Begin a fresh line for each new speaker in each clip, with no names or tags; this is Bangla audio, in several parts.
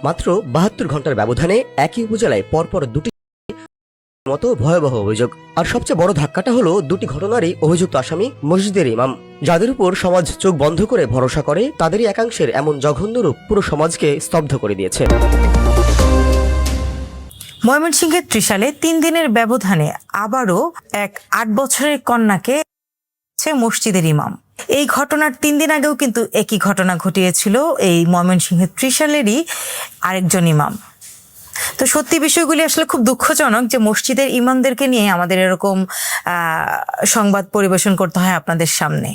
মাত্র ৭২ ঘন্টার ব্যবধানে একই উপজেলায় পরপর দুটি মতো ভয়াবহ অভিযোগ। আর সবচেয়ে বড় ধাক্কাটা হলো দুটি ঘটনারই অভিযুক্ত আসামি মসজিদের ইমাম, যাদের উপর সমাজ চোখ বন্ধ করে ভরসা করে। তাদেরই একাংশের এমন জঘন্য রূপ পুরো সমাজকে স্তব্ধ করে দিয়েছে।
ময়মনসিংহের ত্রিশালে ৩ দিনের ব্যবধানে আবারও এক ৮ বছরের কন্যাকে মসজিদের ইমাম। এই ঘটনার ৩ দিন আগেও কিন্তু একই ঘটনা ঘটিয়েছিল এই ময়মনসিংহের ত্রিশালেরই আরেকজন ইমাম। তো সত্যি বিষয়গুলি আসলে খুব দুঃখজনক যে মসজিদের ইমামদেরকে নিয়ে আমাদের এরকম সংবাদ পরিবেশন করতে হয় আপনাদের সামনে।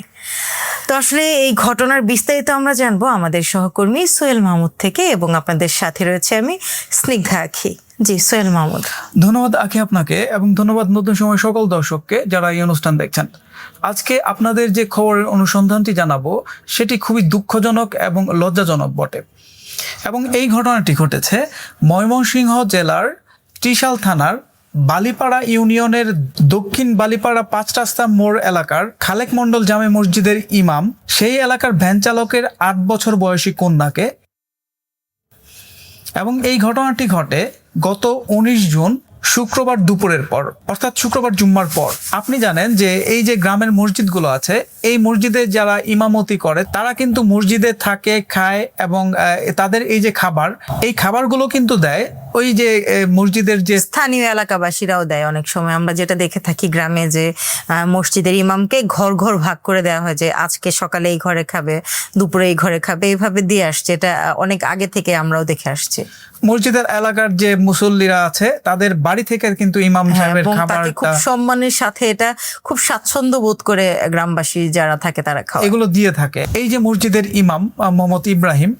তো আসলে এই ঘটনার বিস্তারিত আমরা জানবো আমাদের সহকর্মী সোহেল মাহমুদ থেকে, এবং আপনাদের সাথে রয়েছে আমি স্নিগ্ধা আখি। জি সোহেল মাহমুদ।
ধন্যবাদ আখি আপনাকে, এবং ধন্যবাদ নতুন সময় সকল দর্শককে যারা এই অনুষ্ঠান দেখছেন। আজকে আপনাদের যে খবরের অনুসন্ধানটি জানাবো সেটি খুবই দুঃখজনক এবং লজ্জাজনক বটে। এবং এই ঘটনাটি ঘটেছে ময়মনসিংহ জেলার ত্রিশাল থানার বালিপাড়া ইউনিয়নের দক্ষিণ বালিপাড়া ৫ রাস্তা মোড় এলাকার খালেক মণ্ডল জামে মসজিদের ইমাম সেই এলাকার ভ্যান চালকের ৮ বছর বয়সী কন্যাকে। এবং এই ঘটনাটি ঘটে গত ১৯ জুন শুক্রবার দুপুরের পর, অর্থাৎ শুক্রবার জুম্মার পর। আপনি জানেন যে এই যে গ্রামের মসজিদগুলো আছে, এই মসজিদে যারা ইমামতি করে তারা কিন্তু মসজিদে থাকে, খায়, এবং তাদের এই যে খাবার, এই খাবারগুলো কিন্তু দেয় ওই যে মসজিদের যে
স্থানীয় এলাকাবাসীরাও দেয়। অনেক সময় আমরা যেটা দেখে থাকি গ্রামে যে মসজিদের ইমামকে ঘর ঘর ভাগ করে দেওয়া হয়, যে আজকে সকালে এই ঘরে খাবে, দুপুরে এই ঘরে খাবে, এইভাবে দিয়ে আসছে। এটা অনেক আগে থেকে আমরাও দেখে আসছি।
মসজিদের এলাকার যে মুসল্লিরা আছে তাদের বাড়ি থেকে কিন্তু ইমাম সাহেবের খাবার
খুব সম্মানের সাথে, এটা খুব স্বাচ্ছন্দ্য বোধ করে গ্রামবাসী যারা থাকে তারা খায়,
এগুলো দিয়ে থাকে। এই যে মসজিদের ইমাম মোহাম্মদ ইব্রাহিম,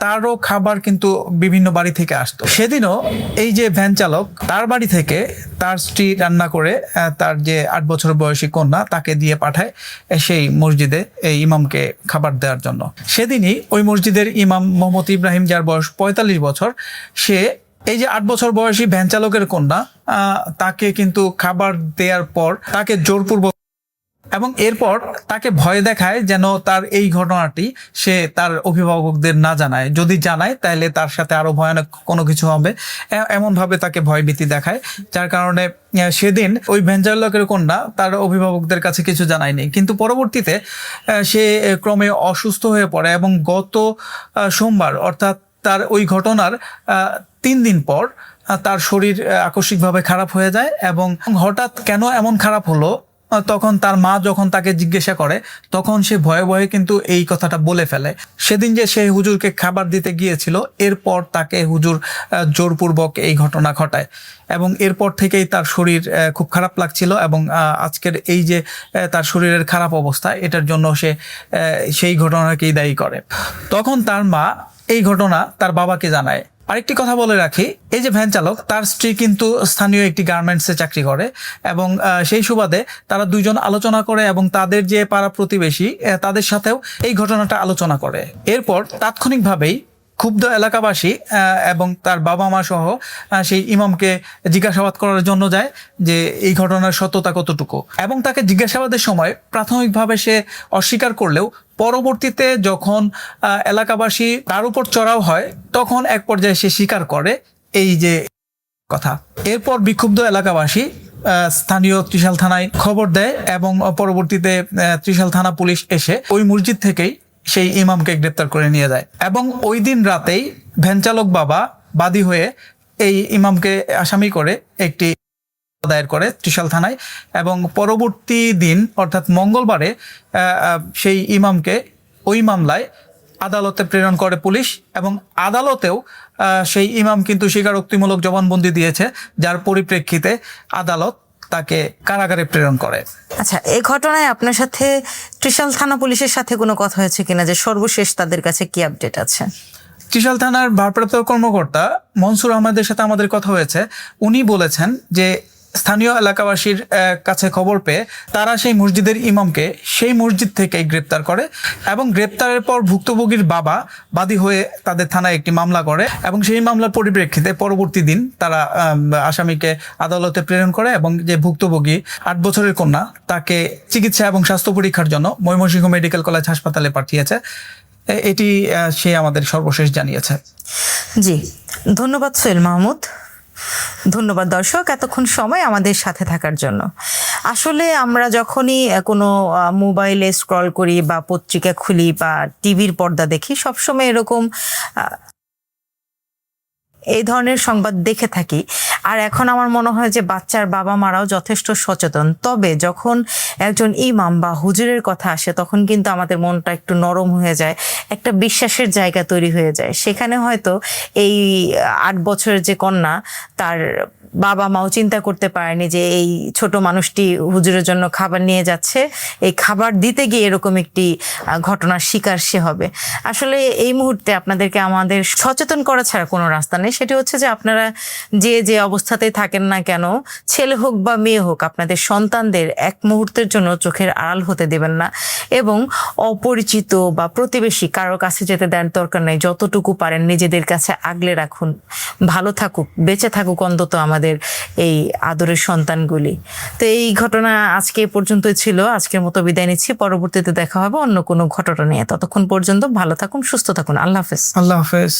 তারও খাবার কিন্তু বিভিন্ন বাড়ি থেকে আসতো। সেদিনও এই যে ভ্যান চালক তার বাড়ি থেকে তার স্ত্রী রান্না করে তার যে ৮ বছর বয়সী কন্যা তাকে দিয়ে পাঠায় সেই মসজিদে এই ইমামকে খাবার দেওয়ার জন্য। সেদিনই ওই মসজিদের ইমাম মোহাম্মদ ইব্রাহিম, যার বয়স ৪৫ বছর, সে এই যে ৮ বছর বয়সী ভ্যান চালকের কন্যা তাকে কিন্তু খাবার দেওয়ার পর তাকে জোরপূর্বক, এবং এরপর তাকে ভয় দেখায় যেন তার এই ঘটনাটি সে তার অভিভাবকদের না জানায়। যদি জানায় তাহলে তার সাথে আরো ভয়ানক কোনো কিছু হবে, এমন ভাবে তাকে ভয়ভীতি দেখায়। যার কারণে সেদিন ওই ভ্যান চালকের কন্যা তার অভিভাবকদের কাছে কিছু জানায়নি। কিন্তু পরবর্তীতে সে ক্রমে অসুস্থ হয়ে পড়ে, এবং গত সোমবার, অর্থাৎ তার ওই ঘটনার ৩ দিন পর তার শরীর আকস্মিকভাবে খারাপ হয়ে যায়। এবং হঠাৎ কেন এমন খারাপ হলো, তখন তার মা যখন তাকে জিজ্ঞাসা করে তখন সে ভয়ে ভয়ে কিন্তু এই কথাটা বলে ফেলে। সেদিন যে সে হুজুরকে খাবার দিতে গিয়েছিল, এরপর তাকে হুজুর জোরপূর্বক এই ঘটনা ঘটায়, এবং এরপর থেকেই তার শরীর খুব খারাপ লাগছিল। এবং আজকের এই যে তার শরীরের খারাপ অবস্থা, এটার জন্য সে সেই ঘটনাকেই দায়ী করে। তখন তার মা এই ঘটনা তার বাবাকে জানায়। আরেকটি কথা বলে রাখি, এই যে ভ্যান চালক, তার স্ত্রী কিন্তু স্থানীয় একটি গার্মেন্টসে চাকরি করে, এবং সেই সুবাদে তারা দুইজন আলোচনা করে, এবং তাদের যে পাড়া প্রতিবেশী তাদের সাথেও এই ঘটনাটা আলোচনা করে। এরপর তাৎক্ষণিকভাবেই ক্ষুব্ধ এলাকাবাসী এবং তার বাবা মা সহ সেই ইমামকে জিজ্ঞাসাবাদ করার জন্য যায় যে এই ঘটনার সত্যতা কতটুকু। এবং তাকে জিজ্ঞাসাবাদের সময় প্রাথমিকভাবে সে অস্বীকার করলেও পরবর্তীতে যখন এলাকাবাসী তার উপর চড়াও হয়, তখন এক পর্যায়ে সে স্বীকার করে এই যে কথা। এরপর বিক্ষুব্ধ এলাকাবাসী স্থানীয় ত্রিশাল থানায় খবর দেয়, এবং পরবর্তীতে ত্রিশাল থানা পুলিশ এসে ওই মসজিদ থেকেই সেই ইমামকে গ্রেপ্তার করে নিয়ে যায়। এবং ওই দিন রাতেই ভ্যান চালক বাবা বাদী হয়ে এই ইমামকে আসামি করে একটি দায়ের করে ত্রিশাল থানায়, এবং পরবর্তী দিন অর্থাৎ মঙ্গলবারে সেই ইমামকে ওই মামলায় আদালতে প্রেরণ করে পুলিশ। এবং আদালতেও সেই ইমাম কিন্তু স্বীকারোক্তিমূলক জবানবন্দি দিয়েছে, যার পরিপ্রেক্ষিতে আদালত তাকে কারাগারে প্রেরণ করে।
আচ্ছা, এই ঘটনায় আপনার সাথে ত্রিশাল থানা পুলিশের সাথে কোনো কথা হয়েছে কিনা, যে সর্বশেষ তাদের কাছে কি আপডেট আছে?
ত্রিশাল থানার ভারপ্রাপ্ত কর্মকর্তা মনসুর আহমেদের সাথে আমাদের কথা হয়েছে। উনি বলেছেন যে স্থানীয় এলাকাবাসীর কাছে খবর পেয়ে তারা সেই মসজিদের ইমামকে সেই মসজিদ থেকে গ্রেপ্তার করে, এবং গ্রেপ্তারের পর ভুক্তভোগীর বাবা বাদী হয়ে তাদের থানায় একটি মামলা করে, এবং সেই মামলার পরিপ্রেক্ষিতে পরবর্তী দিন তারা আসামিকে আদালতে প্রেরণ করে, এবং যে ভুক্তভোগী ৮ বছরের কন্যা তাকে চিকিৎসা এবং স্বাস্থ্য পরীক্ষার জন্য ময়মনসিংহ মেডিকেল কলেজ হাসপাতালে পাঠিয়েছে। এটি সে আমাদের সর্বশেষ জানিয়েছে।
জি, ধন্যবাদ সোহেল মাহমুদ। ধন্যবাদ দর্শক এতক্ষণ সময় আমাদের সাথে থাকার জন্য। আসলে আমরা যখনই কোনো মোবাইলে স্ক্রল করি বা পত্রিকা খুলি বা টিভির পর্দা দেখি, সবসময় এরকম এই ধরনের সংবাদ দেখে থাকি। আর এখন আমার মনে হয় যে বাচ্চার বাবা মারাও যথেষ্ট সচেতন। তবে যখন একজন ইমাম বা হুজুরের কথা আসে তখন কিন্তু আমাদের মনটা একটু নরম হয়ে যায়, একটা বিশ্বাসের জায়গা তৈরি হয়ে যায়। সেখানে হয়তো এই 8 বছরের যে কন্যা, তার বাবা মাও চিন্তা করতে পারেনি যে এই ছোট মানুষটি হুজুরের জন্য খাবার নিয়ে যাচ্ছে, এই খাবার দিতে গিয়ে এরকম একটি ঘটনার শিকার সে হবে। আসলে এই মুহূর্তে আপনাদেরকে আমাদের সচেতন করা ছাড়া কোনো রাস্তা নেই। সেটি হচ্ছে যে আপনারা যে অবস্থাতেই থাকেন না কেন, ছেলে হোক বা মেয়ে হোক, আপনাদের সন্তানদের এক মুহূর্তের জন্য চোখের আড়াল হতে দেবেন না এবং অপরিচিত বা প্রতিবেশী কারো কাছে যেতে দেন দরকার নেই। যতটুকু পারেন নিজেদের কাছে আগলে রাখুন। ভালো থাকুক, বেঁচে থাকুক অন্তত আমাদের এই আদরের সন্তানগুলি। তো এই ঘটনা আজকে এ পর্যন্তই ছিল। আজকের মতো বিদায় নিচ্ছি। পরবর্তীতে দেখা হবে অন্য কোনো ঘটনা নিয়ে। ততক্ষণ পর্যন্ত ভালো থাকুন, সুস্থ থাকুন। আল্লাহ হাফেজ।
আল্লাহ হাফেজ।